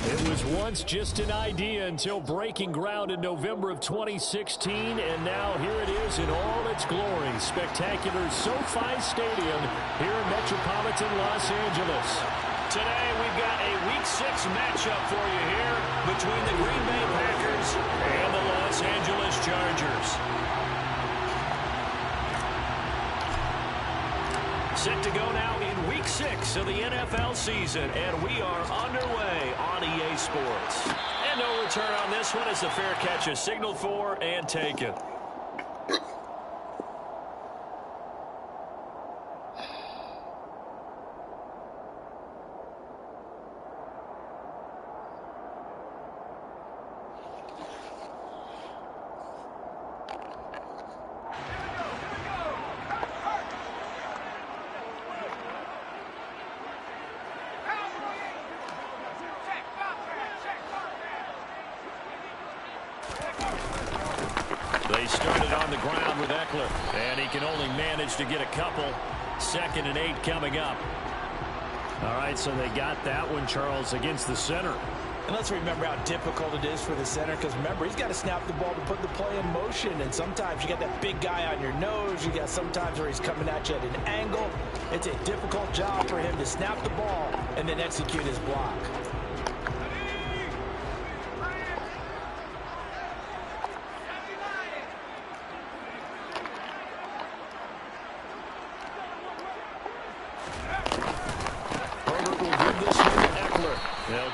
It was once just an idea until breaking ground in November of 2016, and now here it is in all its glory. Spectacular SoFi Stadium here in metropolitan Los Angeles. Today we've got a Week 6 matchup for you here between the Green Bay Packers and the Los Angeles Chargers. Set to go now in Week 6 of the NFL season, and we are underway on EA Sports. And no return on this one as the fair catch is signaled for and taken. They started on the ground with Eckler, and he can only manage to get a couple. 2nd and 8 coming up. All right, so they got that one, Charles, against the center. And let's remember how difficult it is for the center, because remember, he's got to snap the ball to put the play in motion, and sometimes you got that big guy on your nose. You got sometimes where he's coming at you at an angle. It's a difficult job for him to snap the ball and then execute his block.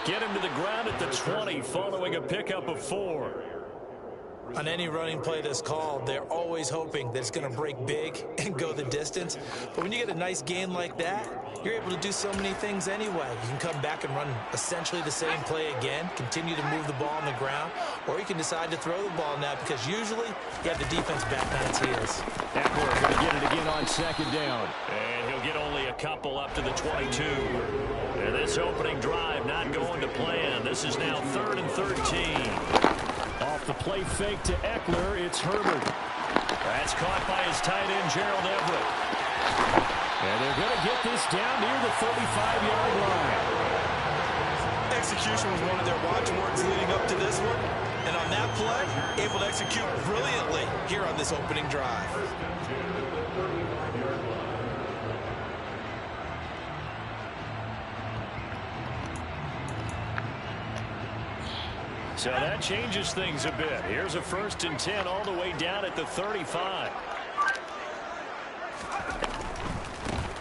Get him to the ground at the 20 following a pickup of 4. On any running play that's called, they're always hoping that it's going to break big and go the distance. But when you get a nice gain like that, you're able to do so many things anyway. You can come back and run essentially the same play again, continue to move the ball on the ground, or you can decide to throw the ball now because usually you have the defense back on its heels. Eckler going to get it again on 2nd down. And he'll get only a couple up to the 22. And this opening drive not going to plan. This is now 3rd and 13. Off the play fake to Eckler, it's Herbert. That's caught by his tight end, Gerald Everett. And they're going to get this down near the 35-yard line. Execution was one of their watchwords leading up to this one. And on that play, able to execute brilliantly here on this opening drive. So that changes things a bit. Here's a 1st and 10 all the way down at the 35.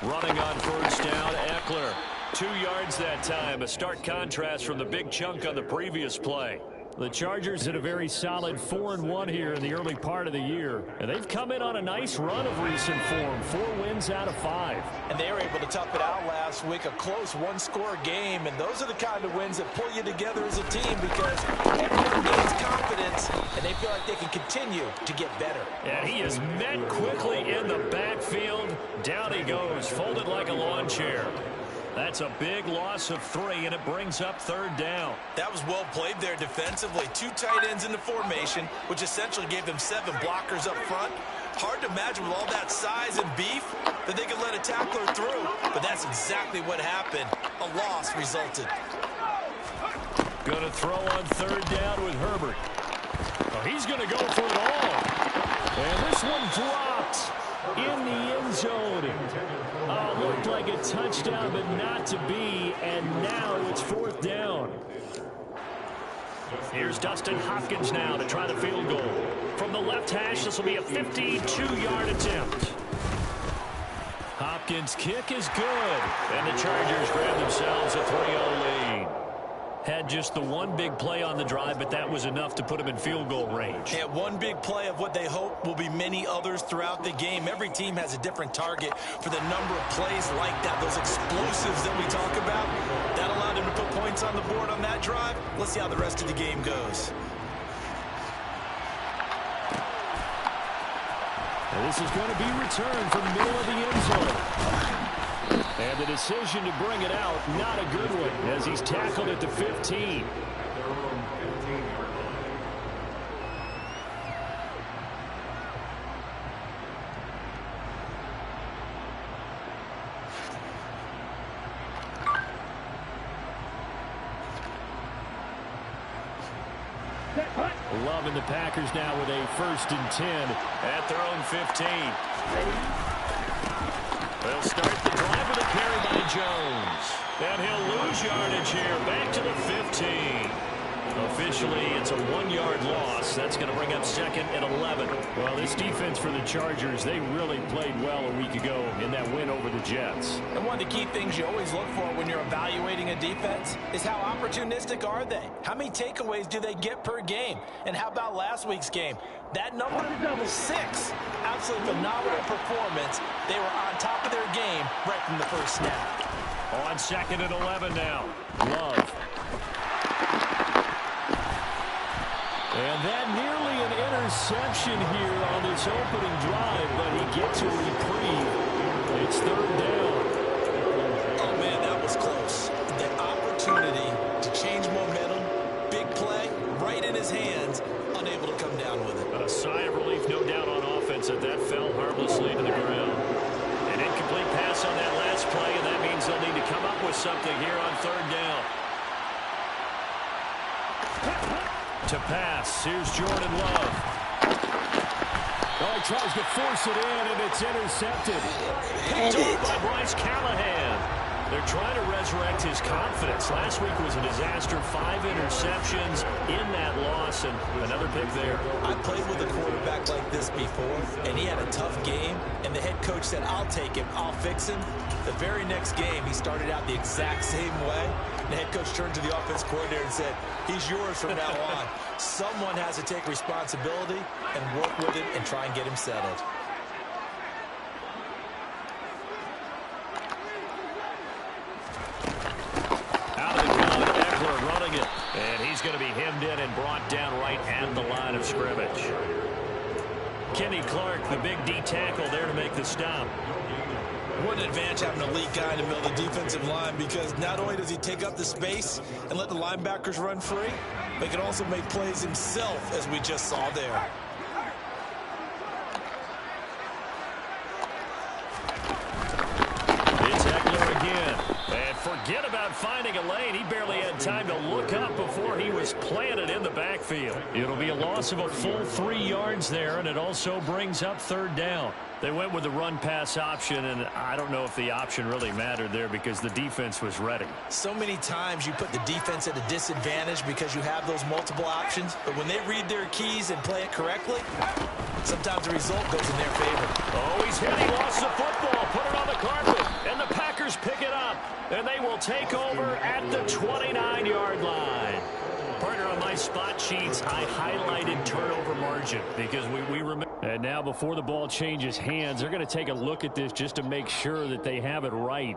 Running on 1st down, Eckler. 2 yards that time. A stark contrast from the big chunk on the previous play. The Chargers had a very solid 4-1 here in the early part of the year. And they've come in on a nice run of recent form. 4 wins out of 5. And they were able to tough it out last week. A close one-score game. And those are the kind of wins that pull you together as a team because everyone gains confidence and they feel like they can continue to get better. And he is met quickly in the backfield. Down he goes, folded like a lawn chair. That's a big loss of 3, and it brings up 3rd down. That was well played there defensively. 2 tight ends in the formation, which essentially gave them 7 blockers up front. Hard to imagine with all that size and beef that they could let a tackler through, but that's exactly what happened. A loss resulted. Going to throw on 3rd down with Herbert. Oh, he's going to go for it all. And this one dropped in the end zone. Looked like a touchdown, but not to be. And now it's 4th down. Here's Dustin Hopkins now to try the field goal. From the left hash, this will be a 52-yard attempt. Hopkins' kick is good. And the Chargers grab themselves a 3-0 lead. Had just the one big play on the drive, but that was enough to put him in field goal range. Yeah, one big play of what they hope will be many others throughout the game. Every team has a different target for the number of plays like that, those explosives that we talk about. That allowed him to put points on the board on that drive. Let's see how the rest of the game goes. And this is going to be returned from the middle of the end zone. And the decision to bring it out, not a good one, as he's tackled at the 15. Love and the Packers now with a 1st and 10 at their own 15. They'll start the drive with a carry by Jones. And he'll lose yardage here. Back to the 15. Officially, it's a 1-yard loss. That's going to bring up 2nd and 11. Well, this defense for the Chargers, they really played well a week ago in that win over the Jets. And one of the key things you always look for when you're evaluating a defense is how opportunistic are they? How many takeaways do they get per game? And how about last week's game? That number, 6. Absolutely phenomenal performance. They were on top of their game right from the first snap. On 2nd and 11 now. Love. And that nearly an interception here on this opening drive, but he gets a reprieve. It's 3rd down. Oh, man, that was close. The opportunity to change momentum, big play, right in his hands, unable to come down with it. A sigh of relief, no doubt, on offense that fell harmlessly to the ground. An incomplete pass on that last play, and that means they'll need to come up with something here on 3rd down. To pass. Here's Jordan Love. Oh, he tries to force it in, and it's intercepted. Picked up by Bryce Callahan. They're trying to resurrect his confidence. Last week was a disaster. 5 interceptions in that loss, and another pick there. I played with a quarterback like this before, and he had a tough game, and the head coach said, I'll take him, I'll fix him. The very next game, he started out the exact same way. The head coach turned to the offense coordinator and said, he's yours from now on. Someone has to take responsibility and work with him and try and get him settled. Out of the gun, Eckler running it. And he's going to be hemmed in and brought down right at the line of scrimmage. Kenny Clark, the big D tackle, there to make the stop. What an advantage having an elite guy in the middle of the defensive line, because not only does he take up the space and let the linebackers run free, but he can also make plays himself, as we just saw there. It's Eckler again. And forget about finding a lane. He barely had time to look up before he was planted in the backfield. It'll be a loss of a full 3 yards there, and it also brings up 3rd down. They went with the run-pass option, and I don't know if the option really mattered there because the defense was ready. So many times you put the defense at a disadvantage because you have those multiple options, but when they read their keys and play it correctly, sometimes the result goes in their favor. Oh, he's hit. He lost the football. Put it on the carpet, and the Packers pick it up, and they will take over at the 29-yard line. Partner, on my spot sheets, I highlighted turnover margin because we remember. And now before the ball changes hands, they're going to take a look at this just to make sure that they have it right.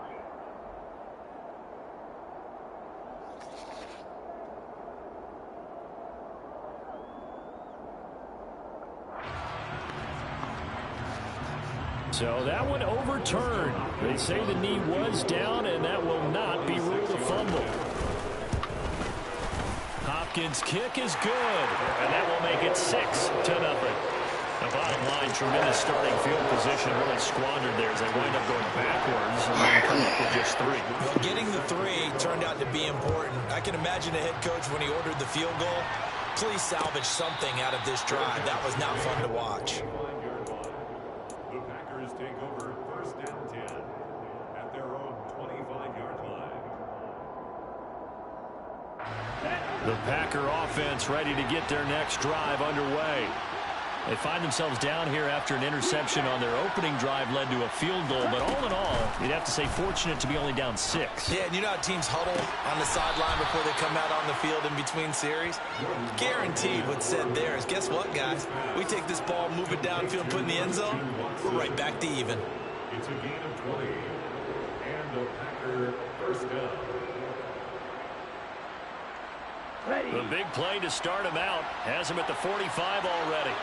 So that one overturned. They say the knee was down, and that will not be ruled a fumble. Hopkins' kick is good, and that will make it 6-0. The bottom line, tremendous starting field position, really squandered there as they wind up going backwards and then come up with just 3. Well, getting the 3 turned out to be important. I can imagine the head coach when he ordered the field goal. Please salvage something out of this drive. That was not fun to watch. The Packers take over 1st and 10 at their own 25-yard line. The Packer offense ready to get their next drive underway. They find themselves down here after an interception on their opening drive led to a field goal, but all in all, you'd have to say fortunate to be only down 6. Yeah, and you know how teams huddle on the sideline before they come out on the field in between series? Guaranteed what's said there is, guess what, guys? We take this ball, move it downfield, put it in the end zone, we're right back to even. It's a gain of 20, and the Packer 1st down. The big play to start him out has him at the 45 already.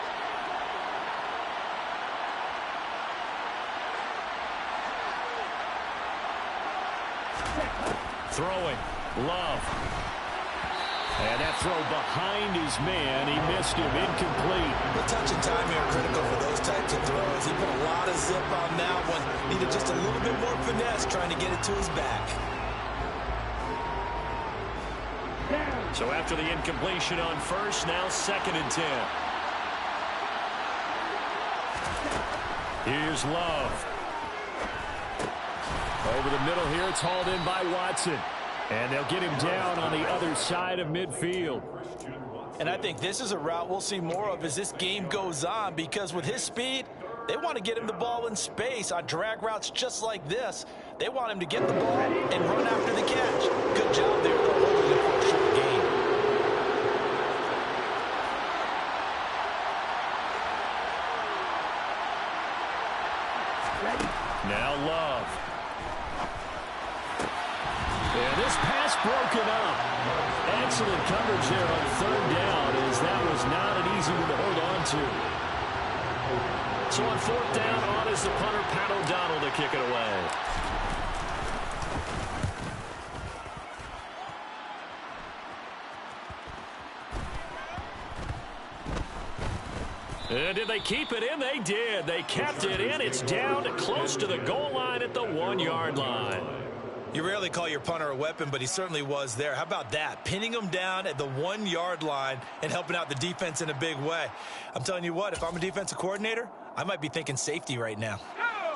Throwing. Love. And that throw behind his man. He missed him. Incomplete. The touch and timing are critical for those types of throws. He put a lot of zip on that one. Needed just a little bit more finesse trying to get it to his back. So after the incompletion on first, now 2nd and 10. Here's Love. Over the middle here, it's hauled in by Watson. And they'll get him down on the other side of midfield. And I think this is a route we'll see more of as this game goes on, because with his speed, they want to get him the ball in space on drag routes just like this. They want him to get the ball and run after the catch. Good job there, though, holding it for a short game. Now Love. And this pass broken up. Excellent coverage there on 3rd down, as that was not an easy one to hold on to. So on 4th down, on is the punter, Pat O'Donnell, to kick it away. And did they keep it in? They did. They kept it in. It's down close to the goal line at the 1-yard line. You rarely call your punter a weapon, but he certainly was there. How about that? Pinning him down at the 1-yard line and helping out the defense in a big way. I'm telling you what, if I'm a defensive coordinator, I might be thinking safety right now.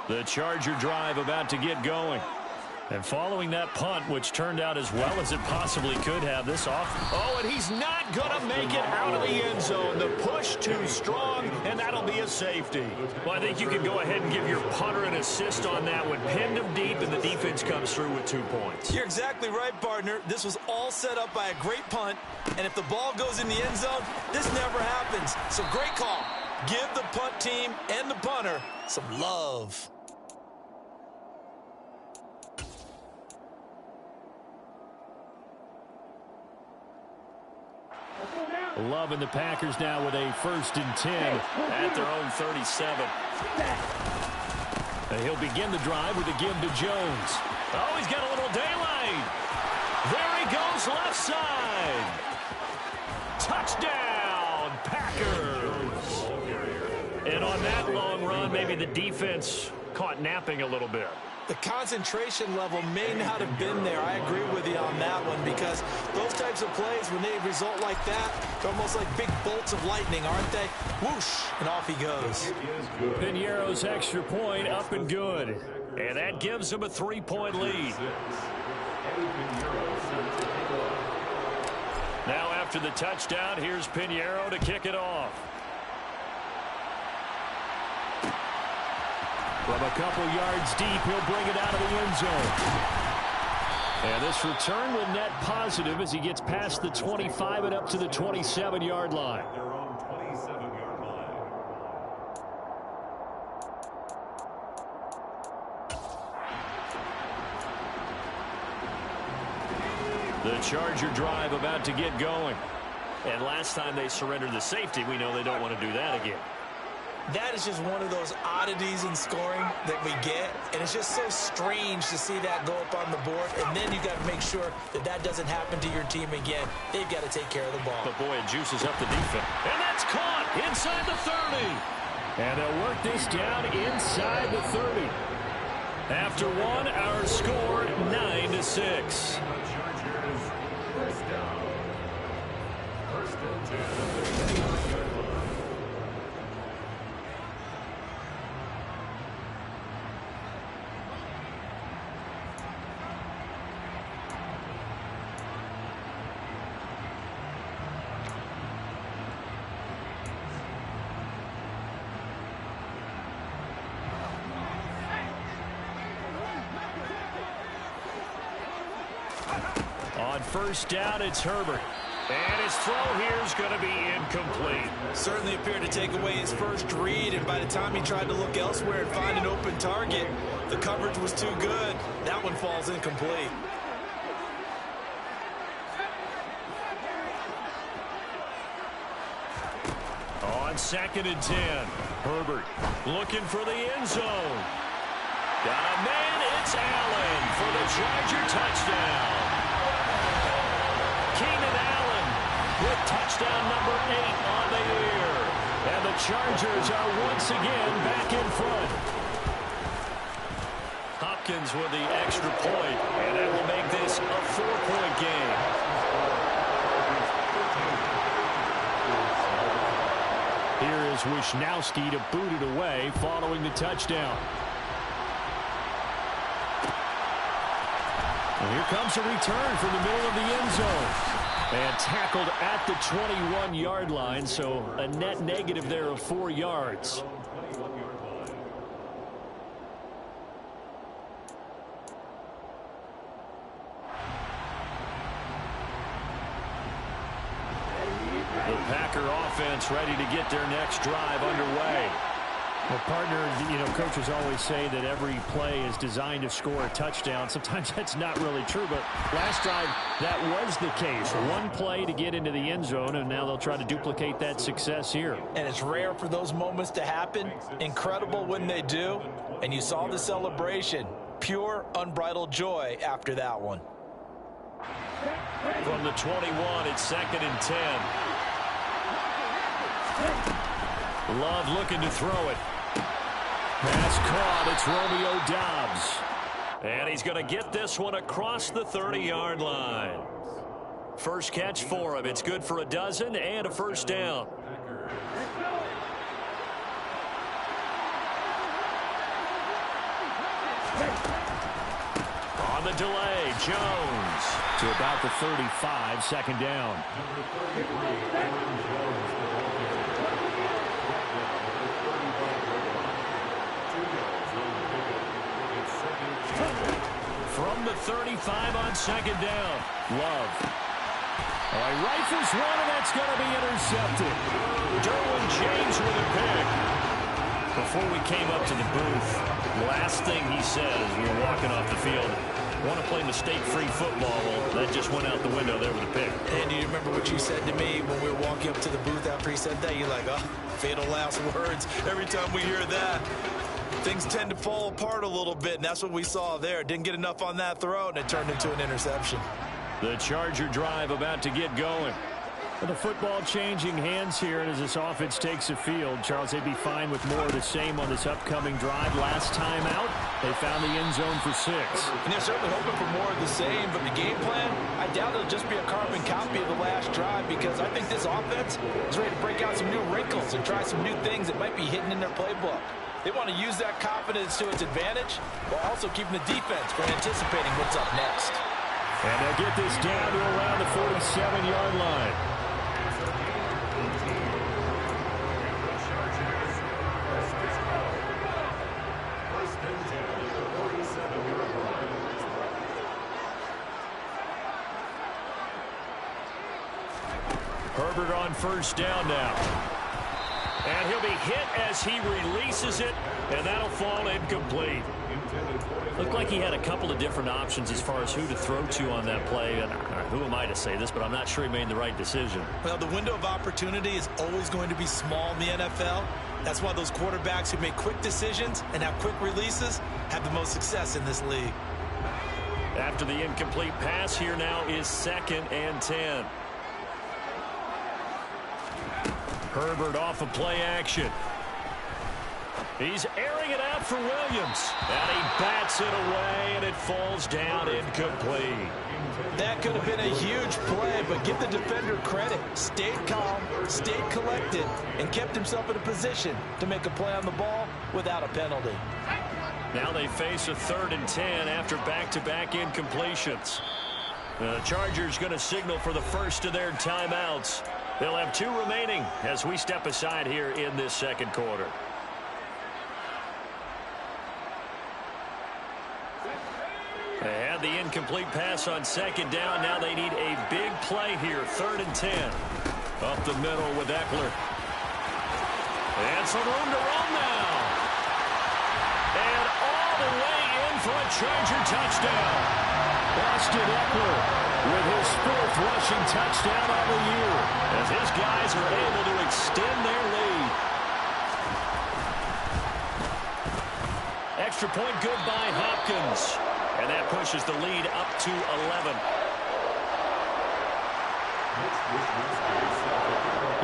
The Charger drive about to get going. And following that punt, which turned out as well as it possibly could have, this off. Oh, and he's not going to make it out of the end zone. The push too strong, and that'll be a safety. Well, I think you can go ahead and give your punter an assist on that one. Pinned him deep, and the defense comes through with 2 points. You're exactly right, partner. This was all set up by a great punt, and if the ball goes in the end zone, this never happens. So great call. Give the punt team and the punter some love. Love and the Packers now with a 1st and 10 at their own 37. And he'll begin the drive with a give to Jones. Oh, he's got a little daylight. There he goes, left side. Touchdown, Packers. And on that long run, maybe the defense caught napping a little bit. The concentration level may not have been there. I agree with you on that one, because those types of plays, when they result like that, they're almost like big bolts of lightning, aren't they? Whoosh, and off he goes. Piñeiro's extra point up and good. And that gives him a 3-point lead. Now after the touchdown, here's Piñeiro to kick it off. From a couple yards deep, he'll bring it out of the end zone. And this return will net positive as he gets past the 25 and up to the 27-yard line. Their own 27-yard line. The Charger drive about to get going. And last time they surrendered the safety, we know they don't want to do that again. That is just one of those oddities in scoring that we get, and it's just so strange to see that go up on the board, and then you got to make sure that that doesn't happen to your team again. They've got to take care of the ball. But boy, it juices up the defense. And that's caught inside the 30. And they'll work this down inside the 30. After one, our score 9-6. Chargers, 1st down. 1st and 10. On 1st down, it's Herbert. And his throw here is going to be incomplete. Certainly appeared to take away his first read, and by the time he tried to look elsewhere and find an open target, the coverage was too good. That one falls incomplete. On 2nd and 10, Herbert looking for the end zone. Got a man, it's Allen for the Charger touchdown. Keenan Allen with touchdown number 8 on the year. And the Chargers are once again back in front. Hopkins with the extra point, and that will make this a 4-point game. Wishnowski to boot it away following the touchdown. Well, here comes a return from the middle of the end zone. And tackled at the 21-yard line, so a net negative there of 4 yards. The Packer offense ready to get their next drive underway. Well, partner, coaches always say that every play is designed to score a touchdown. Sometimes that's not really true, but last drive, that was the case. One play to get into the end zone, and now they'll try to duplicate that success here. And it's rare for those moments to happen. Incredible when they do. And you saw the celebration. Pure, unbridled joy after that one. From the 21, it's 2nd and 10. Love looking to throw it. Pass caught. It's Romeo Doubs. And he's going to get this one across the 30-yard line. First catch for him. It's good for a dozen and a first down. On the delay, Jones to about the 35, 2nd down. From the 35 on 2nd down, Love. He rifles one, and that's going to be intercepted. Derwin James with a pick. Before we came up to the booth, last thing he said as we were walking off the field, want to play mistake-free football. Well, that just went out the window there with a pick. And you remember what you said to me when we were walking up to the booth after he said that? You're like, oh, fatal last words. Every time we hear that, things tend to fall apart a little bit, and that's what we saw there. Didn't get enough on that throw, and it turned into an interception. The Charger drive about to get going. Well, the football changing hands here, and as this offense takes the field, Charles, they'd be fine with more of the same on this upcoming drive. Last time out, they found the end zone for 6. And they're certainly hoping for more of the same, but the game plan, I doubt it'll just be a carbon copy of the last drive, because I think this offense is ready to break out some new wrinkles and try some new things that might be hidden in their playbook. They want to use that confidence to its advantage, while also keeping the defense from anticipating what's up next. And they'll get this down to around the 47-yard line. Herbert on first down now. And he'll be hit as he releases it, and that'll fall incomplete. Looked like he had a couple of different options as far as who to throw to on that play. And who am I to say this, but I'm not sure he made the right decision. Well, the window of opportunity is always going to be small in the NFL. That's why those quarterbacks who make quick decisions and have quick releases have the most success in this league. After the incomplete pass, here now is 2nd and 10. Herbert off of play action. He's airing it out for Williams. And he bats it away, and it falls down incomplete. That could have been a huge play, but give the defender credit. Stayed calm, stayed collected, and kept himself in a position to make a play on the ball without a penalty. Now they face a 3rd and 10 after back-to-back incompletions. The Chargers going to signal for the first of their timeouts. They'll have 2 remaining as we step aside here in this second quarter. They had the incomplete pass on 2nd down. Now they need a big play here. 3rd and 10. Up the middle with Eckler. And some room to run now. And all the way in for a Charger touchdown. Austin Eckler with his 4th rushing touchdown of the year, as his guys are able to extend their lead. Extra point good by Hopkins. And that pushes the lead up to 11.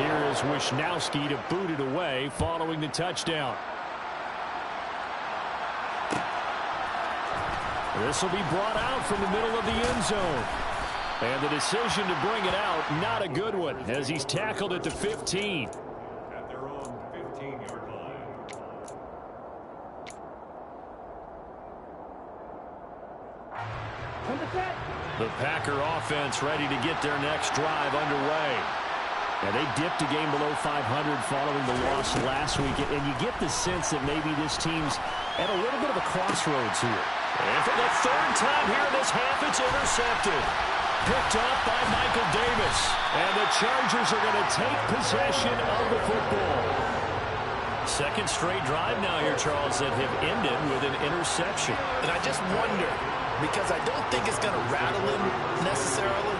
Here is Wishnowski to boot it away following the touchdown. This will be brought out from the middle of the end zone. And the decision to bring it out, not a good one, as he's tackled at the 15. At their own 15. The Packer offense ready to get their next drive underway. Yeah, they dipped a game below 500 following the loss last week, and you get the sense that maybe this team's at a little bit of a crossroads here. And for the third time here in this half, it's intercepted. Picked off by Michael Davis. And the Chargers are going to take possession of the football. Second straight drive now here, Charles, that have ended with an interception. And I just wonder, because I don't think it's going to rattle him necessarily,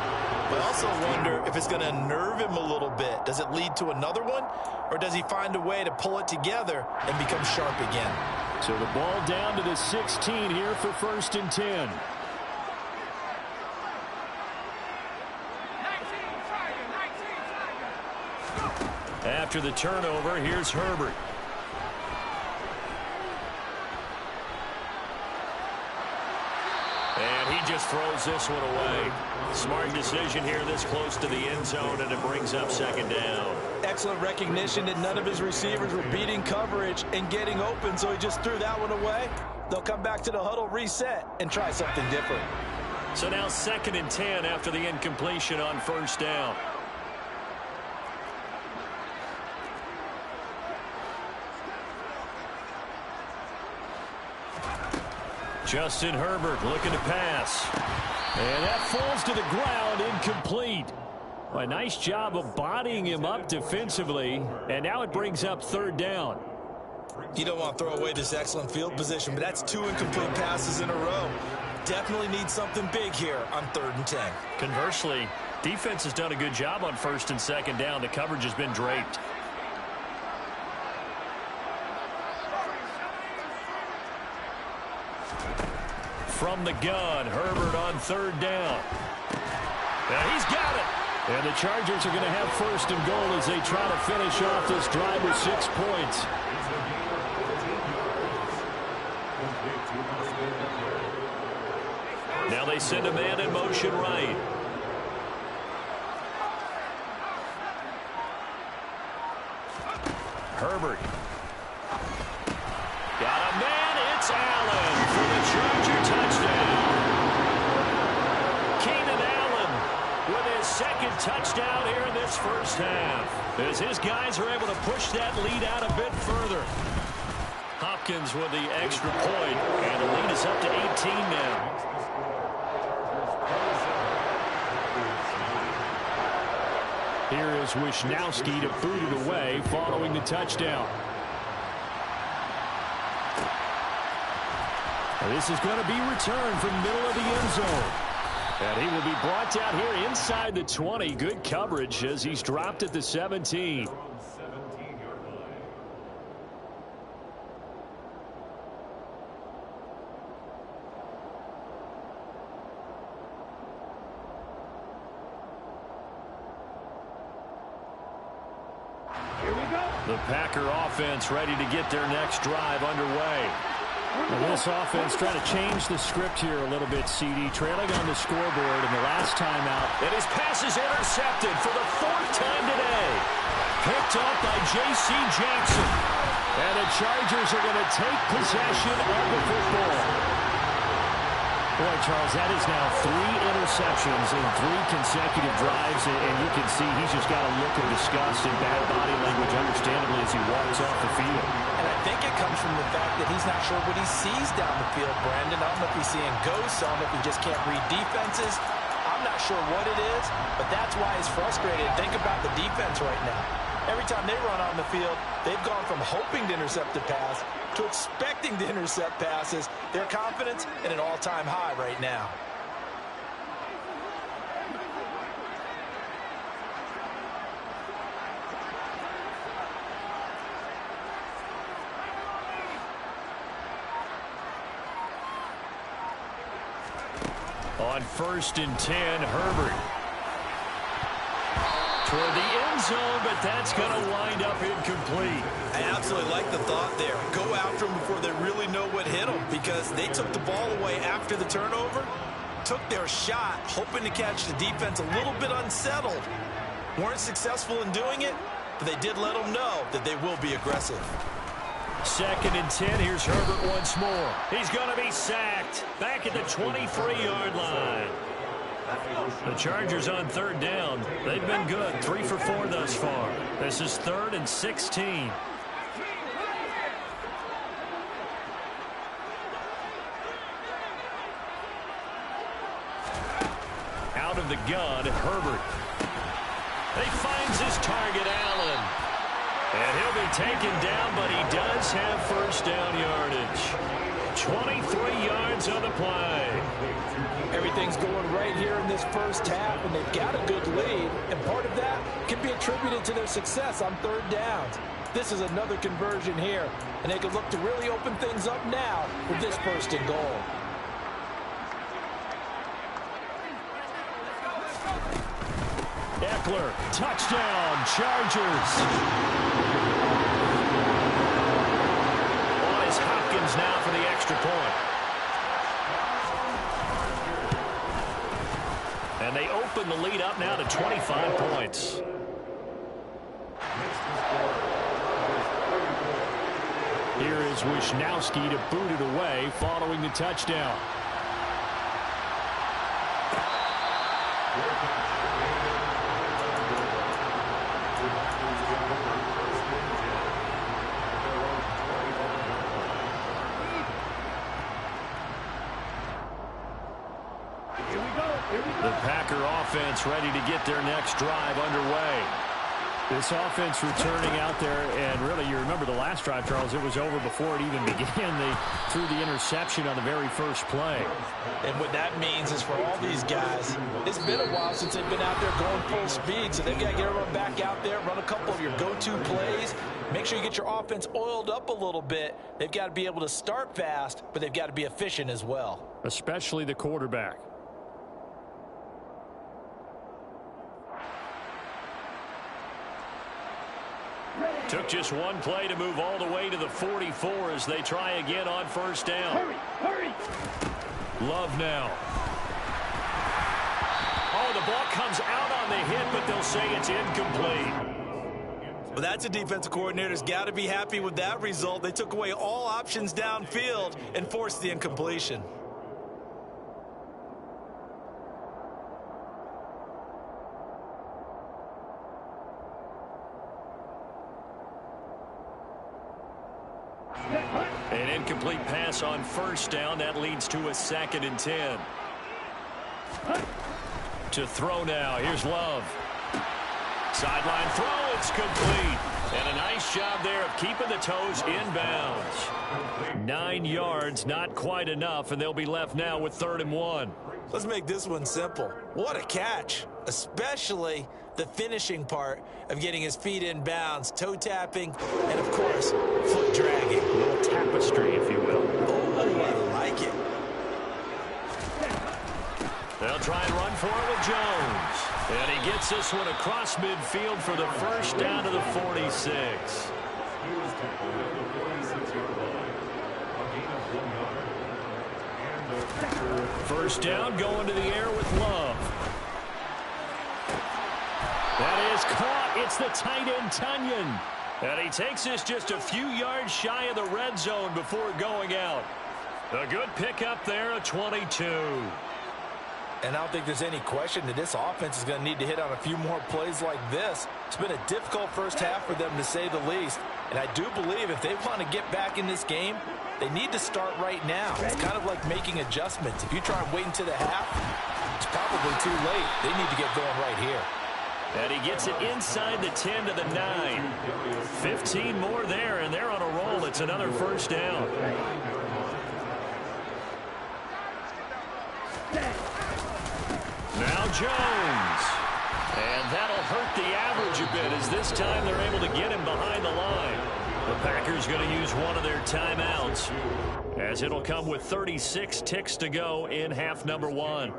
but I also wonder if it's going to nerve him a little bit. Does it lead to another one, or does he find a way to pull it together and become sharp again? So the ball down to the 16 here for 1st and 10. After the turnover, here's Herbert. And he just throws this one away. Smart decision here this close to the end zone, and it brings up 2nd down. Excellent recognition that none of his receivers were beating coverage and getting open, so he just threw that one away. They'll come back to the huddle, reset, and try something different. So now 2nd and 10 after the incompletion on 1st down. Justin Herbert looking to pass. And that falls to the ground, incomplete. Well, a nice job of bodying him up defensively. And now it brings up 3rd down. You don't want to throw away this excellent field position, but that's 2 incomplete passes in a row. Definitely need something big here on 3rd and 10. Conversely, defense has done a good job on 1st and 2nd down. The coverage has been draped. From the gun, Herbert on 3rd down. And he's got it. And the Chargers are going to have 1st and goal as they try to finish off this drive with 6 points. Now they send a man in motion right. Herbert. Got a man. It's Allen for the Charger touchdown. Keenan Allen with his 2nd touchdown here in this 1st half. As his guys are able to push that lead out a bit further. Hopkins with the extra point, and the lead is up to 18 now. Here is Wisnowski to boot it away following the touchdown. This is going to be returned from the middle of the end zone. And he will be brought down here inside the 20. Good coverage as he's dropped at the 17. The Packer offense ready to get their next drive underway. Well, this offense trying to change the script here a little bit, CD. Trailing on the scoreboard in the last time out. And his pass is intercepted for the 4th time today. Picked up by J.C. Jackson. And the Chargers are going to take possession of the football. Boy, Charles, that is now 3 interceptions in 3 consecutive drives, and you can see he's just got a look of disgust and bad body language, understandably, as he walks off the field. And I think it comes from the fact that he's not sure what he sees down the field, Brandon. I don't know if he's seeing ghosts. I don't know if he just can't read defenses. I'm not sure what it is, but that's why he's frustrated. Think about the defense right now. Every time they run on the field, they've gone from hoping to intercept a pass to expecting to intercept passes. Their confidence at an all-time high right now. On 1st and 10, Herbert. Toward the end zone, but that's going to wind up incomplete. I absolutely like the thought there. Go after them before they really know what hit them, because they took the ball away after the turnover, took their shot, hoping to catch the defense a little bit unsettled. Weren't successful in doing it, but they did let them know that they will be aggressive. 2nd and 10. Here's Herbert once more. He's going to be sacked. Back at the 23-yard line. The Chargers on 3rd down. They've been good. 3 for 4 thus far. This is 3rd and 16. Out of the gun, Herbert. He finds his target, Allen. And he'll be taken down, but he does have 1st down yardage. 23 yards on the play. Everything's going right here in this first half, and they've got a good lead, and part of that can be attributed to their success on 3rd downs. This is another conversion here, and they can look to really open things up now with this 1st and goal. Eckler, touchdown, Chargers. On is Hopkins now for the extra point. And they open the lead up now to 25 points. Here is Wisnowski to boot it away following the touchdown. The Packer offense ready to get their next drive underway. This offense returning out there, and really, you remember the last drive, Charles, it was over before it even began. They threw the interception on the very first play. And what that means is for all these guys, it's been a while since they've been out there going full speed, so they've got to get everyone back out there, run a couple of your go-to plays, make sure you get your offense oiled up a little bit. They've got to be able to start fast, but they've got to be efficient as well. Especially the quarterback. Took just one play to move all the way to the 44 as they try again on 1st down. Hurry! Love now. Oh, the ball comes out on the hit, but they'll say it's incomplete. Well, that's a defensive coordinator's got to be happy with that result. They took away all options downfield and forced the incompletion. An incomplete pass on 1st down. That leads to a 2nd and 10. To throw now. Here's Love. Sideline throw. It's complete. And a nice job there of keeping the toes inbounds. 9 yards, not quite enough, and they'll be left now with 3rd and 1. Let's make this one simple. What a catch, especially the finishing part of getting his feet in bounds, toe tapping, and of course, foot dragging. A little tapestry, if you will. Oh, I like it. They'll try and run for it with Jones. And he gets this one across midfield for the 1st down to the 46. 1st down going to the air with Love. That is caught. It's the tight end, Tunyon. And he takes this just a few yards shy of the red zone before going out. A good pickup there, a 22. And I don't think there's any question that this offense is going to need to hit on a few more plays like this. It's been a difficult first half for them, to say the least. And I do believe if they want to get back in this game, they need to start right now. It's kind of like making adjustments. If you try and wait until the half, it's probably too late. They need to get going right here. And he gets it inside the 10 to the 9. 15 more there, and they're on a roll. It's another 1st down. Now Jones. And that'll hurt the average a bit, as this time they're able to get him behind the line. The Packers going to use one of their timeouts, as it'll come with 36 ticks to go in half number 1.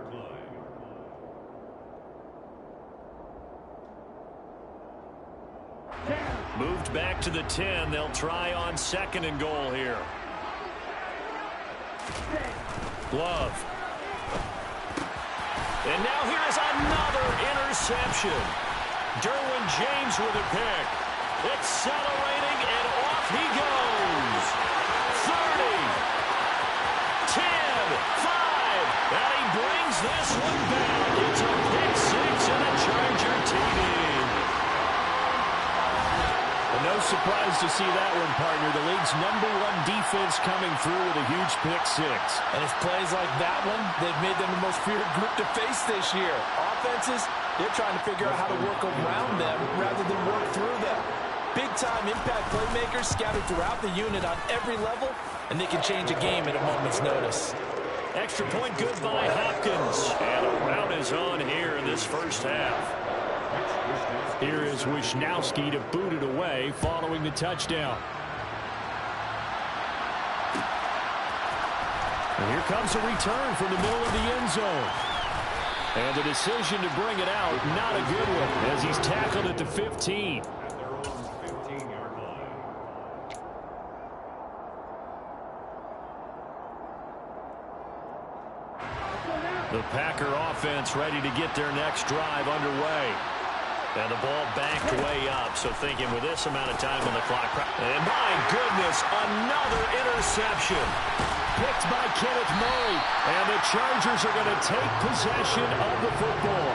Moved back to the 10. They'll try on 2nd and goal here. Love. And now here is another interception. Derwin James with a pick. Accelerating, and off he goes. surprised to see that one, partner. The league's #1 defense coming through with a huge pick-6. And it's plays like that one they've made them the most feared group to face this year. Offenses, they're trying to figure out how to work around them rather than work through them. Big-time impact playmakers scattered throughout the unit on every level, and they can change a game at a moment's notice. Extra point good by Hopkins. And a rout is on here in this first half. Here is Wisnowski to boot it away following the touchdown. And here comes a return from the middle of the end zone. And the decision to bring it out, not a good one, as he's tackled at the 15. The Packer offense ready to get their next drive underway. And the ball backed way up, so thinking with this amount of time on the clock. And my goodness, another interception. Picked by Kenneth Murray, and the Chargers are going to take possession of the football.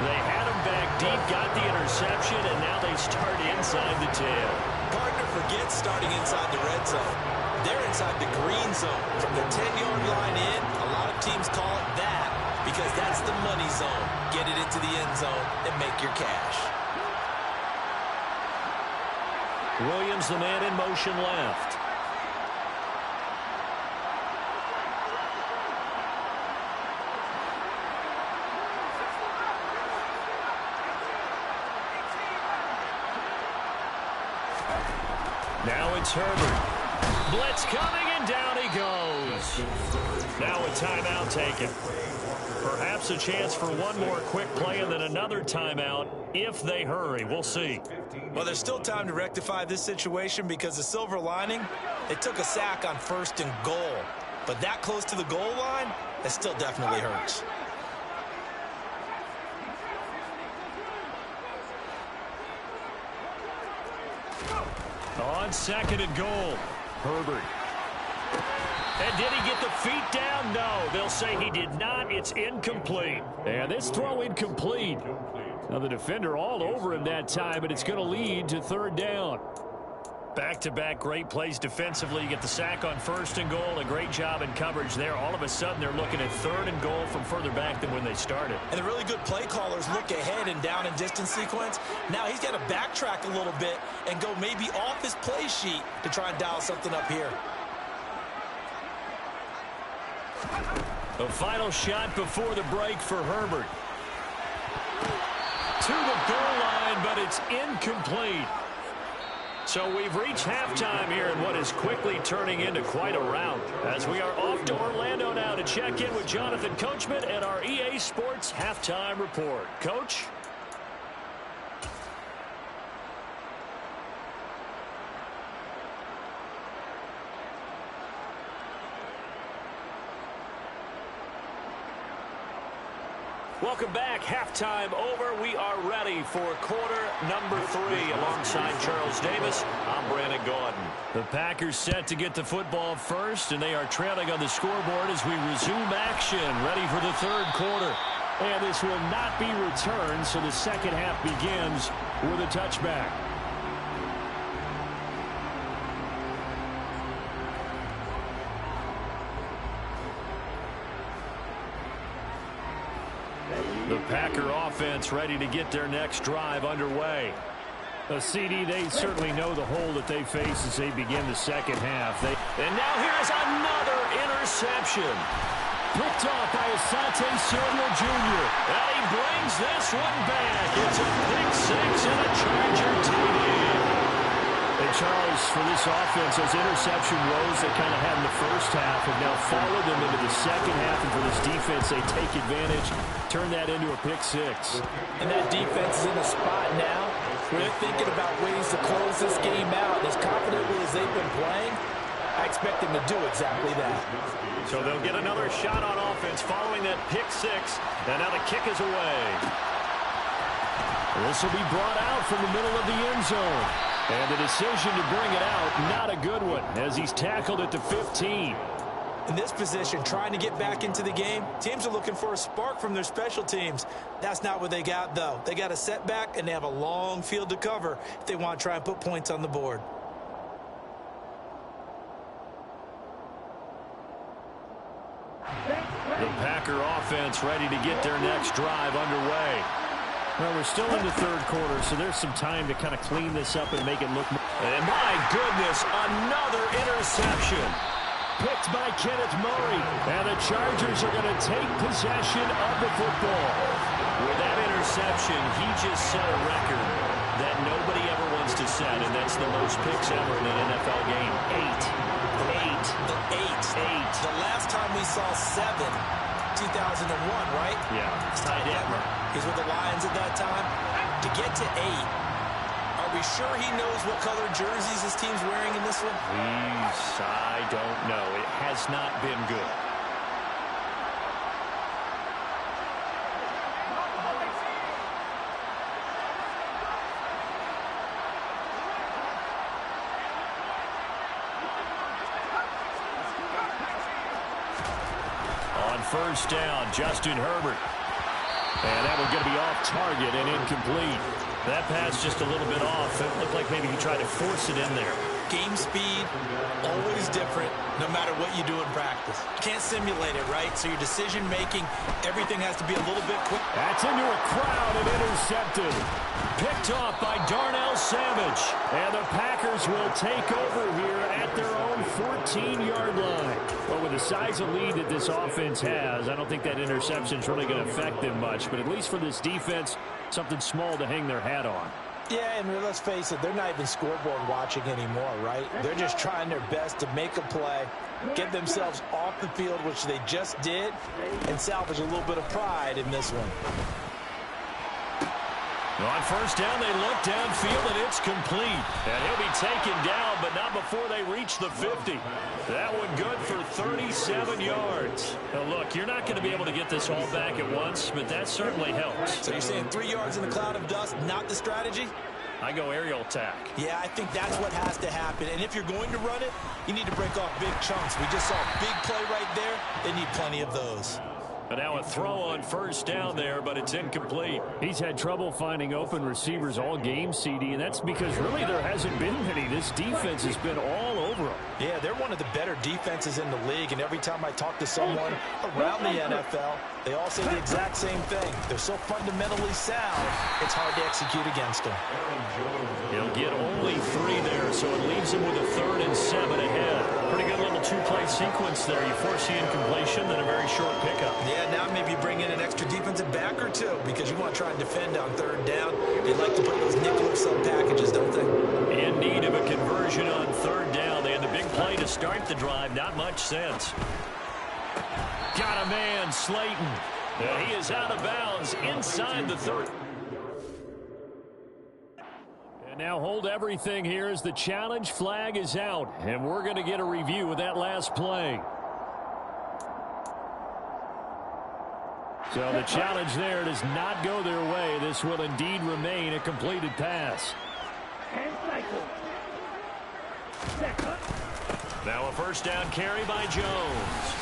They had him back deep, got the interception, and now they start inside the 10. Partner forgets starting inside the red zone. They're inside the green zone. From the 10-yard line in, a lot of teams call it that because that's the money zone. Get it into the end zone and make your cash. Williams, the man in motion left. Now it's Herbert. Blitz coming, and down he goes. Now a timeout taken. Perhaps a chance for one more quick play and then another timeout if they hurry. We'll see. Well, there's still time to rectify this situation because the silver lining, they took a sack on 1st and goal. But that close to the goal line, it still definitely hurts. On 2nd and goal, Herbert. And did he get the feet down? No, they'll say he did not. It's incomplete. And this throw incomplete. Now the defender all over him that time, but it's going to lead to 3rd down. Back-to-back great plays defensively. You get the sack on 1st and goal. A great job in coverage there. All of a sudden, they're looking at 3rd and goal from further back than when they started. And the really good play callers look ahead and down and distance sequence. Now he's got to backtrack a little bit and go maybe off his play sheet to try and dial something up here. A final shot before the break for Herbert. To the goal line, but it's incomplete. So we've reached halftime here in what is quickly turning into quite a rout. As we are off to Orlando now to check in with Jonathan Coachman and our EA Sports Halftime Report. Coach? Welcome back. Halftime over. We are ready for quarter number 3. Alongside Charles Davis, I'm Brandon Gaudin. The Packers set to get the football first, and they are trailing on the scoreboard as we resume action, ready for the 3rd quarter. And this will not be returned, so the second half begins with a touchback. The Packer offense ready to get their next drive underway. CD, they certainly know the hole that they face as they begin the second half. And now here's another interception. Picked off by Asante Samuel Jr. And he brings this one back. It's a pick 6 and a Charger TD. Hey, Charles, for this offense, those interception woes they kind of had in the first half have now followed them into the second half. And for this defense, they take advantage, turn that into a pick 6. And that defense is in a spot now where they're thinking about ways to close this game out. As confidently as they've been playing, I expect them to do exactly that. So they'll get another shot on offense following that pick 6. And now the kick is away. This will be brought out from the middle of the end zone. And the decision to bring it out, not a good one, as he's tackled at the 15. In this position, trying to get back into the game, teams are looking for a spark from their special teams. That's not what they got, though. They got a setback, and they have a long field to cover if they want to try and put points on the board. The Packer offense ready to get their next drive underway. Well, we're still in the third quarter, so there's some time to kind of clean this up and make it look more. And my goodness, another interception. Picked by Kenneth Murray. And the Chargers are going to take possession of the football. With that interception, he just set a record that nobody ever wants to set, and that's the most picks ever in an NFL game. 8. The last time we saw 7, 2001, right? Yeah. Ty Detmer. He's with the Lions at that time. To get to 8, are we sure he knows what color jerseys his team's wearing in this one? I don't know. It has not been good. On first down, Justin Herbert. And that one's going to be off target and incomplete. That pass just a little bit off. It looked like maybe he tried to force it in there. Game speed, always different, no matter what you do in practice. You can't simulate it, right? So your decision-making, everything has to be a little bit quick. That's into a crowd and intercepted. Picked off by Darnell Savage. And the Packers will take over here at their own 14-yard line. But with the size of lead that this offense has, I don't think that interception is really going to affect them much. But at least for this defense, something small to hang their hat on. Yeah, and let's face it, they're not even scoreboard watching anymore, right? They're just trying their best to make a play, get themselves off the field, which they just did, and salvage a little bit of pride in this one. On first down, they look downfield, and it's complete. And he'll be taken down, but not before they reach the 50. That one good for 37 yards. Now, look, you're not going to be able to get this all back at once, but that certainly helps. So you're saying 3 yards in a cloud of dust, not the strategy? I go aerial attack. Yeah, I think that's what has to happen. And if you're going to run it, you need to break off big chunks. We just saw a big play right there. They need plenty of those. But now a throw on first down there, but it's incomplete. He's had trouble finding open receivers all game, CD, and that's because really there hasn't been many. This defense has been all over them. Yeah, they're one of the better defenses in the league, and every time I talk to someone around the NFL, they all say the exact same thing. They're so fundamentally sound, it's hard to execute against them. He'll get only 3 there, so it leaves him with a 3rd and 7 ahead. Pretty good little 2-play sequence there. You force the incompletion, then a very short pickup. Yeah, now maybe bring in an extra defensive back or two because you want to try and defend on 3rd down. They like to play those nickel or sub packages, don't they? In need of a conversion on 3rd down. They had the big play to start the drive. Not much sense. Got a man, Slayton. He is out of bounds inside the 30. And now hold everything here as the challenge flag is out. And we're going to get a review of that last play. So the challenge there does not go their way. This will indeed remain a completed pass. Now a first down carry by Jones.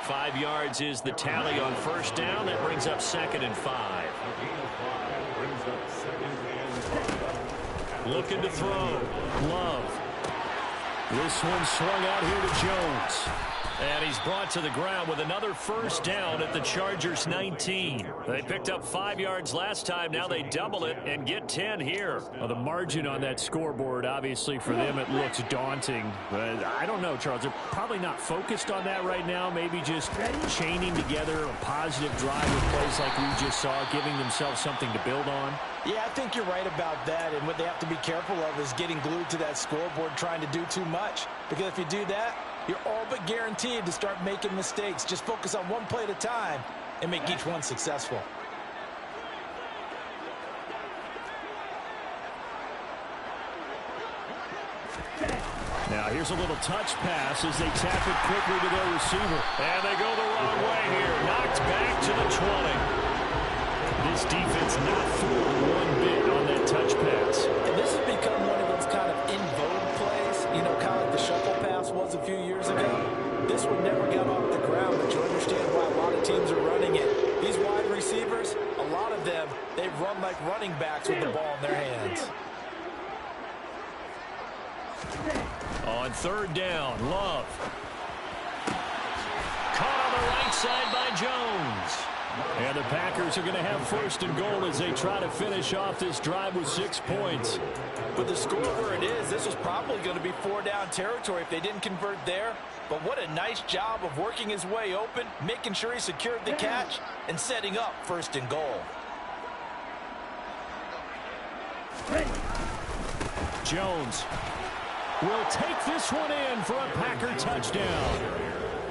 5 yards is the tally on first down. That brings up 2nd and 5. Looking to throw. Love. This one swung out here to Jones. And he's brought to the ground with another first down at the Chargers 19. They picked up 5 yards last time. Now they double it and get 10 here. Well, the margin on that scoreboard, obviously, for them, it looks daunting. But I don't know, Charles. They're probably not focused on that right now. Maybe just chaining together a positive drive with plays like we just saw, giving themselves something to build on. Yeah, I think you're right about that. And what they have to be careful of is getting glued to that scoreboard, trying to do too much. Because if you do that, you're all but guaranteed to start making mistakes. Just focus on one play at a time and make each one successful. Now here's a little touch pass as they tap it quickly to their receiver. And they go the wrong way here. Knocked back to the 20. This defense not fooled one bit on that touch pass. And this has become one of those kind of in vogue plays, you know, kind of like the shuffle pass was a few This one never got off the ground, but you understand why a lot of teams are running it. These wide receivers, a lot of them, they run like running backs with the ball in their hands. On third down, Love. Caught on the right side by Jones. And the Packers are going to have first and goal as they try to finish off this drive with 6 points. With the score where it is, this was probably going to be 4-down territory if they didn't convert there. But what a nice job of working his way open, making sure he secured the catch, and setting up first and goal. Jones will take this one in for a Packer touchdown.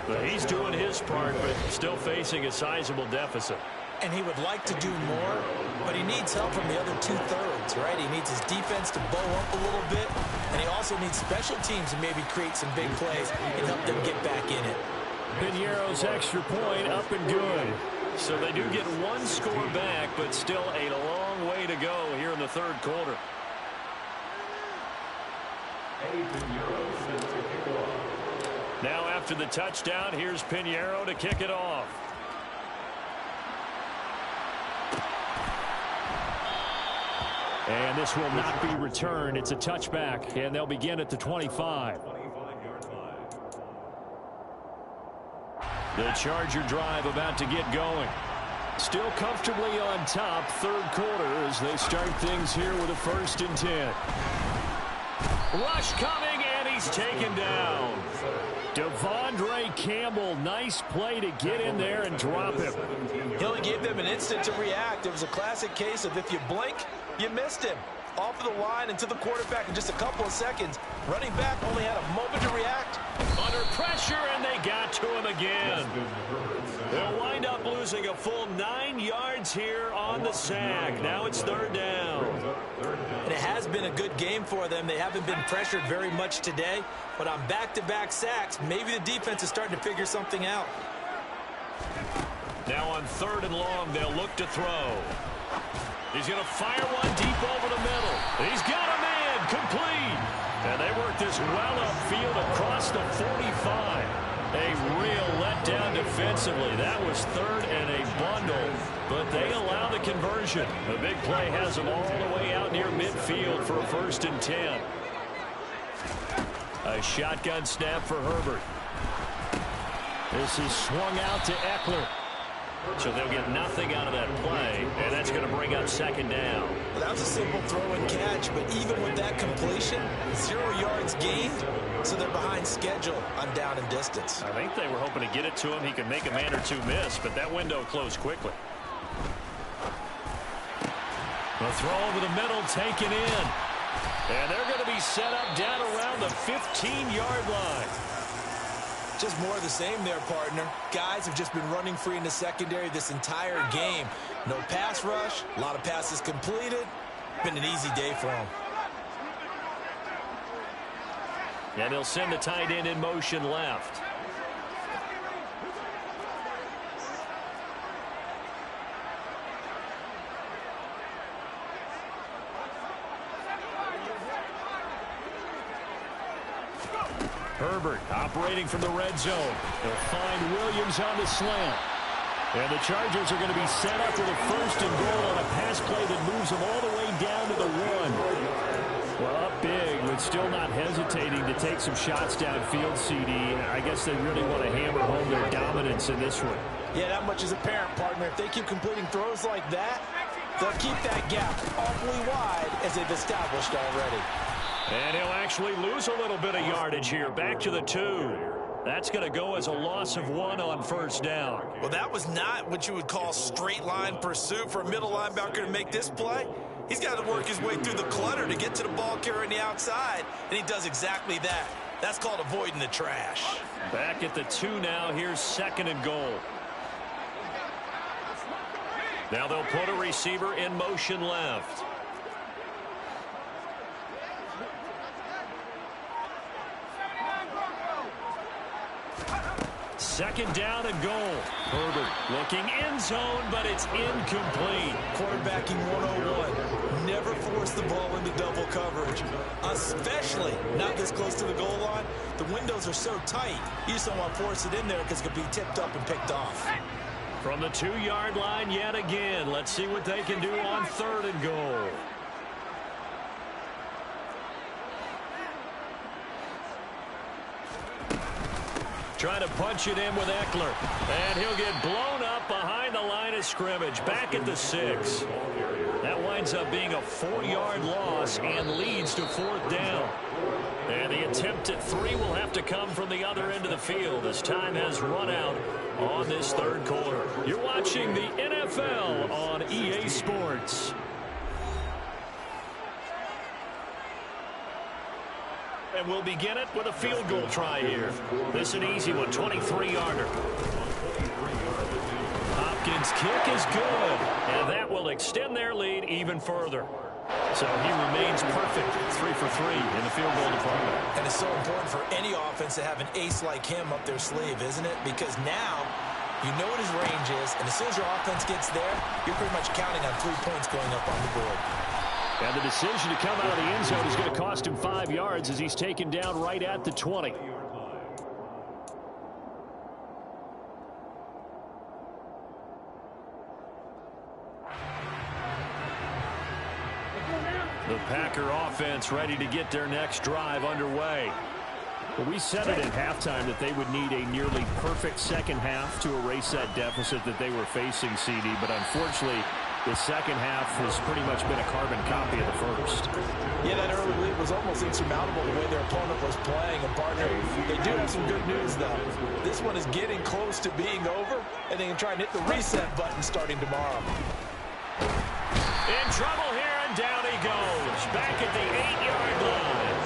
But he's doing his part, but still facing a sizable deficit. And he would like to do more, but he needs help from the other two-thirds, right? He needs his defense to bow up a little bit, and he also needs special teams to maybe create some big plays and help them get back in it. Piñeiro's extra point up and good. So they do get one score back, but still a long way to go here in the third quarter. Now after the touchdown, here's Piñeiro to kick it off. And this will not be returned. It's a touchback, and they'll begin at the 25. The Charger drive about to get going. Still comfortably on top, third quarter, as they start things here with a 1st and 10. Rush coming, and he's taken down. Devondre Campbell, nice play to get in there and drop him. He only gave them an instant to react. It was a classic case of if you blink, you missed him. Off of the line and to the quarterback in just a couple of seconds. Running back only had a moment to react. Under pressure, and they got to him again. They'll wind up losing a full 9 yards here on the sack. Now it's third down. And it has been a good game for them. They haven't been pressured very much today. But on back-to-back sacks, maybe the defense is starting to figure something out. Now on third and long, they'll look to throw. He's going to fire one deep over the middle. He's got a man, complete. And they work this well upfield across the 45. A real letdown defensively. That was third and a bundle, but they allow the conversion. The big play has them all the way out near midfield for a 1st and 10. A shotgun snap for Herbert. This is swung out to Eckler. So they'll get nothing out of that play, and that's going to bring up second down. Well, that was a simple throw and catch, but even with that completion, 0 yards gained, so they're behind schedule on down and distance. I think they were hoping to get it to him. He could make a man or two miss, but that window closed quickly. The throw over the middle taken in. And they're going to be set up down around the 15-yard line. Just more of the same there, partner. Guys have just been running free in the secondary this entire game. No pass rush, a lot of passes completed. Been an easy day for them. And he'll send the tight end in motion left. Herbert operating from the red zone. They'll find Williams on the slant. And the Chargers are going to be set up with a 1st and goal on a pass play that moves them all the way down to the 1. Well, up big, but still not hesitating to take some shots downfield, CD. I guess they really want to hammer home their dominance in this one. Yeah, that much is apparent, partner. If they keep completing throws like that, they'll keep that gap awfully wide as they've established already. And he'll actually lose a little bit of yardage here, back to the 2. That's going to go as a loss of 1 on 1st down. Well, that was not what you would call straight line pursuit for a middle linebacker to make this play. He's got to work his way through the clutter to get to the ball carrier on the outside, and he does exactly that. That's called avoiding the trash. Back at the 2 now. Here's 2nd and goal. Now they'll put a receiver in motion left. Second down and goal. Herbert looking end zone, but it's incomplete. Quarterbacking 101. Never force the ball into double coverage, especially not this close to the goal line. The windows are so tight, you just don't want to force it in there because it could be tipped up and picked off. From the 2-yard line yet again. Let's see what they can do on 3rd and goal. Trying to punch it in with Eckler. And he'll get blown up behind the line of scrimmage. Back at the 6. That winds up being a 4-yard loss and leads to 4th down. And the attempt at 3 will have to come from the other end of the field as time has run out on this 3rd quarter. You're watching the NFL on EA Sports. And we'll begin it with a field goal try here. This is an easy one, 23-yarder. Hopkins' kick is good, and that will extend their lead even further. So he remains perfect, 3 for 3 in the field goal department. And it's so important for any offense to have an ace like him up their sleeve, isn't it? Because now you know what his range is, and as soon as your offense gets there, you're pretty much counting on 3 points going up on the board. And the decision to come out of the end zone is going to cost him 5 yards as he's taken down right at the 20. The Packer offense ready to get their next drive underway. Well, we said it at halftime that they would need a nearly perfect second half to erase that deficit that they were facing, CD, but unfortunately the second half has pretty much been a carbon copy of the first. Yeah, that early lead was almost insurmountable the way their opponent was playing. And, partner, they do have some good news, though. This one is getting close to being over, and they can try and hit the reset button starting tomorrow. In trouble here, and down he goes. Back at the 8-yard line.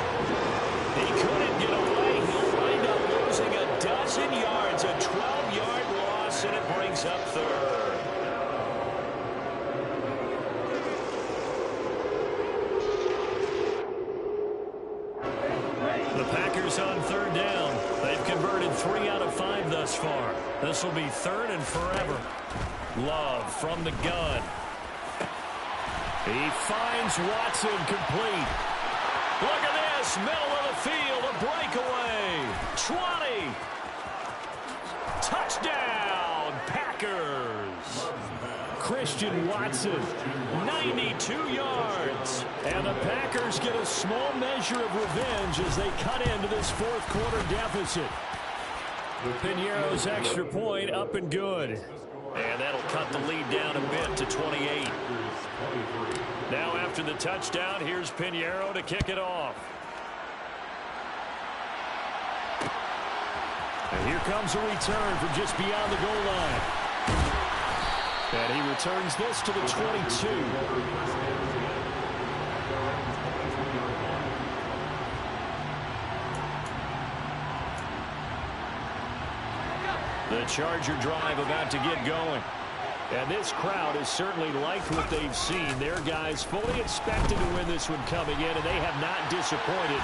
He couldn't get away. He'll wind up losing a dozen yards, a 12-yard loss, and it brings up 3rd. The Packers on 3rd down. They've converted 3 out of 5 thus far. This will be 3rd and forever. Love from the gun. He finds Watson complete. Look at this, middle of the field, a breakaway. 20. Touchdown, Packers. Christian Watson, 92 yards. and the Packers get a small measure of revenge as they cut into this 4th quarter deficit. Piñeiro's extra point up and good. And that'll cut the lead down a bit to 28. Now after the touchdown, here's Piñeiro to kick it off. And here comes a return from just beyond the goal line. And he returns this to the 22. The Charger drive about to get going. And this crowd has certainly liked what they've seen. Their guys fully expected to win this one coming in, and they have not disappointed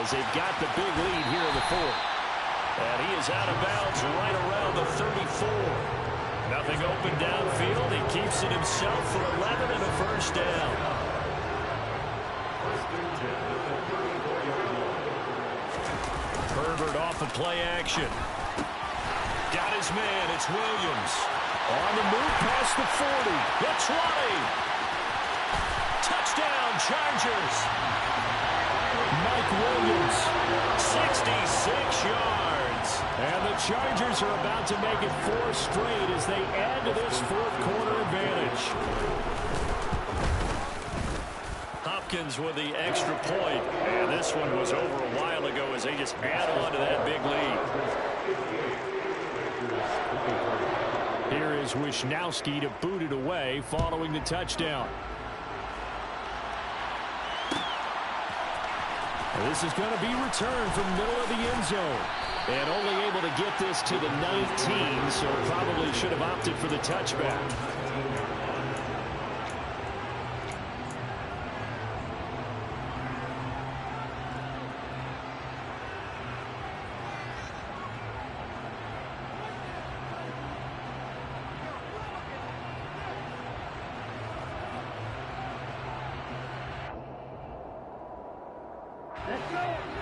as they've got the big lead here in the 4th. And he is out of bounds right around the 34. Nothing open downfield. He keeps it himself for 11 and a first down. Herbert off of play action. Got his man. It's Williams. On the move past the 40. The 20. Touchdown, Chargers. Mike Williams. 66 yards. And the Chargers are about to make it 4 straight as they add to this 4th quarter advantage. Hopkins with the extra point. And this one was over a while ago as they just add on to that big lead. Here is Wisnowski to boot it away following the touchdown. And this is going to be returned from middle of the end zone. And only able to get this to the 19, so probably should have opted for the touchback.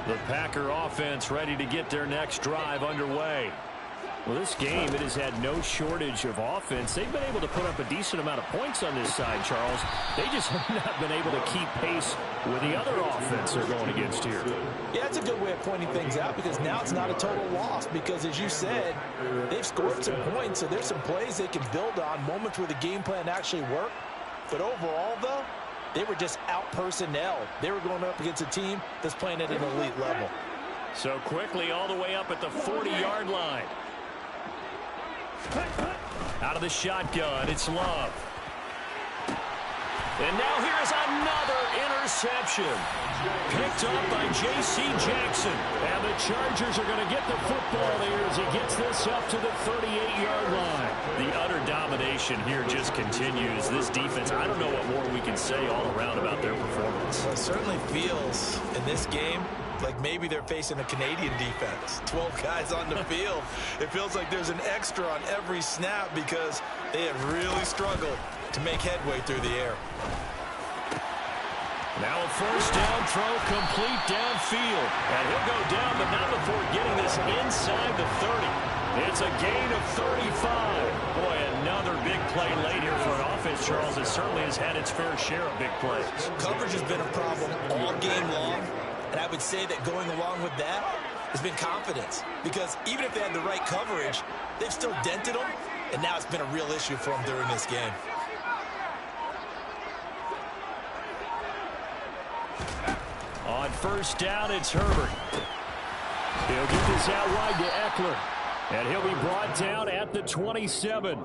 The Packer offense ready to get their next drive underway. Well, this game, it has had no shortage of offense. They've been able to put up a decent amount of points on this side, Charles. They just have not been able to keep pace with the other offense they're going against here. Yeah, it's a good way of pointing things out because now it's not a total loss because, as you said, they've scored some points, so there's some plays they can build on, moments where the game plan actually worked. But overall, though, they were just out-personnel. They were going up against a team that's playing at an elite level. So quickly all the way up at the 40-yard line. Out of the shotgun, it's Love. And now here is another interception. Picked up by J.C. Jackson. And the Chargers are going to get the football here as he gets this up to the 38-yard line. The utter domination here just continues. This defense, I don't know what more we can say all around about their performance. Well, it certainly feels in this game like maybe they're facing a Canadian defense. 12 guys on the field. It feels like there's an extra on every snap because they have really struggled to make headway through the air. Now a first down throw complete downfield. And he'll go down, but not before getting this inside the 30. It's a gain of 35. Boy, another big play late here for an offense, Charles, that certainly has had its fair share of big plays. Coverage has been a problem all game long. And I would say that going along with that has been confidence. Because even if they had the right coverage, they've still dented them. And now it's been a real issue for them during this game. On first down, it's Herbert. He'll get this out wide to Eckler. And he'll be brought down at the 27.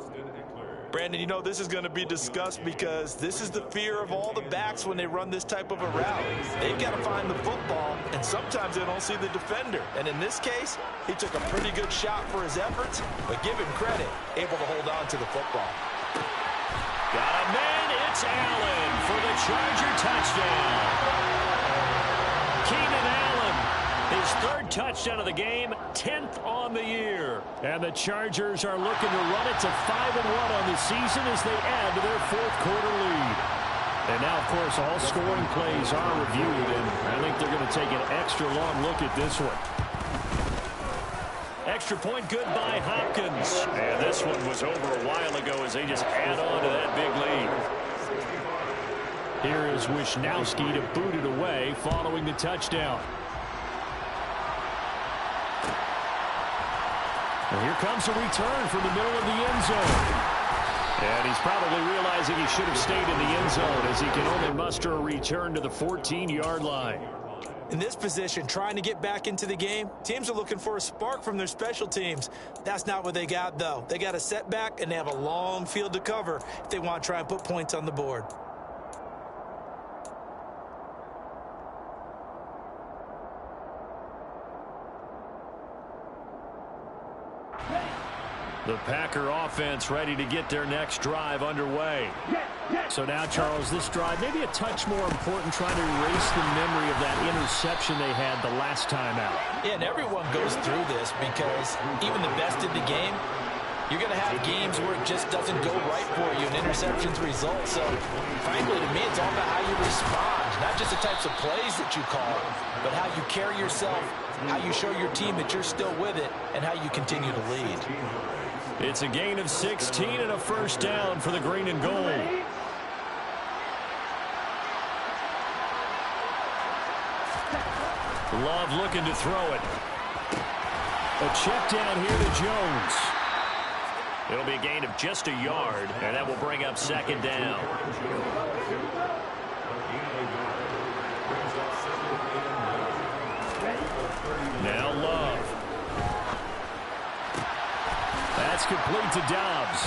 Brandon, you know this is going to be discussed because this is the fear of all the backs when they run this type of a route. They've got to find the football, and sometimes they don't see the defender. And in this case, he took a pretty good shot for his efforts, but give him credit, able to hold on to the football. Got a man, it's Allen for the Charger touchdown. Keenan Allen, his third touchdown of the game, 10th on the year. And the Chargers are looking to run it to 5-1 on the season as they add to their fourth quarter lead. And now, of course, all scoring plays are reviewed, and I think they're going to take an extra long look at this one. Extra point good by Hopkins. And this one was over a while ago as they just add on to that big lead. Here is Wisnowski to boot it away following the touchdown. And here comes a return from the middle of the end zone. And he's probably realizing he should have stayed in the end zone as he can only muster a return to the 14-yard line. In this position, trying to get back into the game, teams are looking for a spark from their special teams. That's not what they got, though. They got a setback, and they have a long field to cover if they want to try and put points on the board. The Packer offense ready to get their next drive underway. So now, Charles, this drive maybe a touch more important, trying to erase the memory of that interception they had the last time out. Yeah, and everyone goes through this because even the best in the game, you're going to have games where it just doesn't go right for you and interceptions result. So, frankly, to me, it's all about how you respond, not just the types of plays that you call, but how you carry yourself, how you show your team that you're still with it, and how you continue to lead. It's a gain of 16 and a first down for the green and gold. Love looking to throw it. A check down here to Jones. It'll be a gain of just a yard, and that will bring up second down. Now Love. That's complete to Dobbs.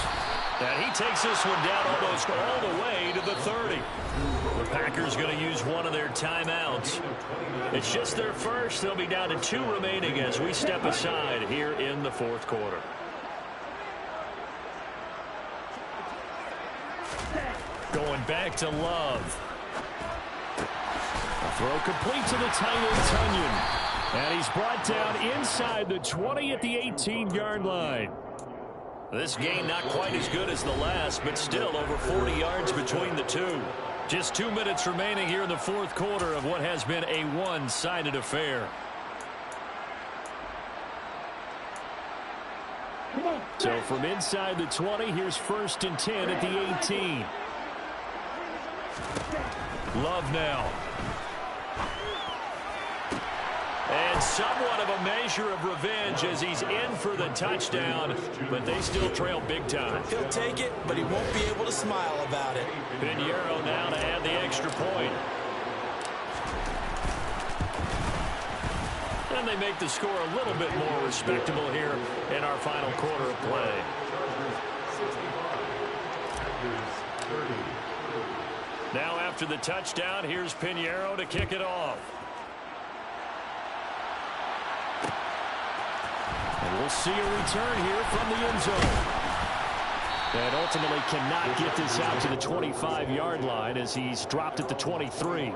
And he takes this one down almost all the way to the 30. The Packers going to use one of their timeouts. It's just their first. They'll be down to 2 remaining as we step aside here in the fourth quarter. Going back to Love. A throw complete to the tight end, Tunyon. And he's brought down inside the 20 at the 18-yard line. This game not quite as good as the last, but still over 40 yards between the two. Just 2 minutes remaining here in the fourth quarter of what has been a one-sided affair. So from inside the 20, here's 1st and 10 at the 18. Love now. And somewhat of a measure of revenge as he's in for the touchdown, but they still trail big time. He'll take it, but he won't be able to smile about it. Pinheiro now to add the extra point. And they make the score a little bit more respectable here in our final quarter of play. Now after the touchdown, here's Pinheiro to kick it off. And we'll see a return here from the end zone. And ultimately cannot get this out to the 25-yard line as he's dropped at the 23.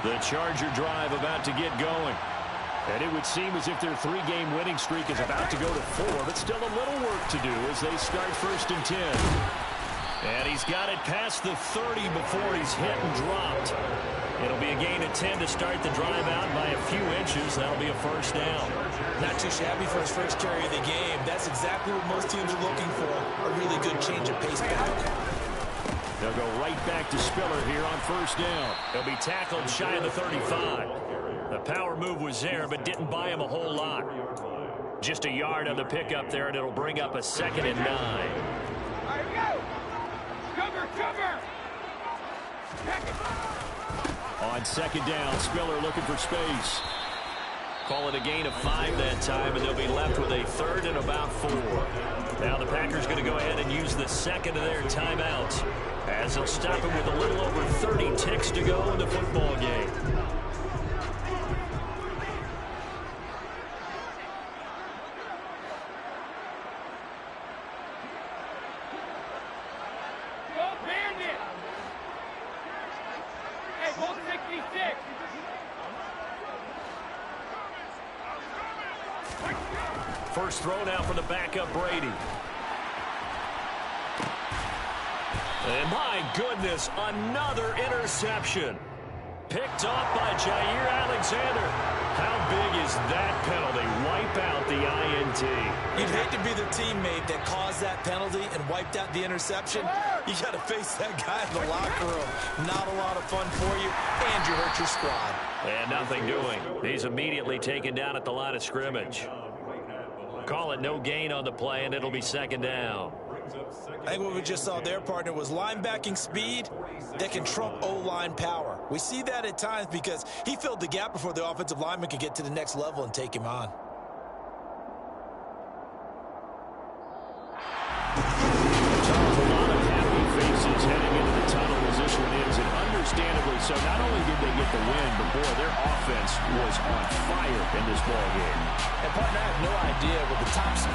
The Charger drive about to get going. And it would seem as if their 3-game winning streak is about to go to 4, but still a little work to do as they start 1st and 10. And he's got it past the 30 before he's hit and dropped. It'll be a gain of 10 to start the drive out by a few inches. That'll be a 1st down. Not too shabby for his first carry of the game. That's exactly what most teams are looking for. A really good change of pace back. They'll go right back to Spiller here on 1st down. He'll be tackled shy of the 35. The power move was there, but didn't buy him a whole lot. Just a yard on the pickup there, and it'll bring up a 2nd and 9. All right, go! Cover, cover! On 2nd down, Spiller looking for space. Call it a gain of 5 that time, and they'll be left with a 3rd and about 4. Now the Packers going to go ahead and use the 2nd of their timeouts as they'll stop him with a little over 30 ticks to go in the football game. Go Bandit! Hey, hold 66! First throw now for the backup Brady. And my goodness, another interception. Picked off by Jair Alexander. How big is that penalty? Wipe out the INT. You'd hate to be the teammate that caused that penalty and wiped out the interception. You got to face that guy in the locker room. Not a lot of fun for you, and you hurt your squad. And nothing doing. He's immediately taken down at the line of scrimmage. Call it no gain on the play, and it'll be 2nd down. I think what we just saw there, partner, was linebacking speed that can trump O-line power. We see that at times because he filled the gap before the offensive lineman could get to the next level and take him on. Charles, a lot of happy faces heading into the tunnel as this one is, and understandably so. Not only did they get the win, but boy, their offense was on fire in this ball game. And partner, I have no idea with the top speed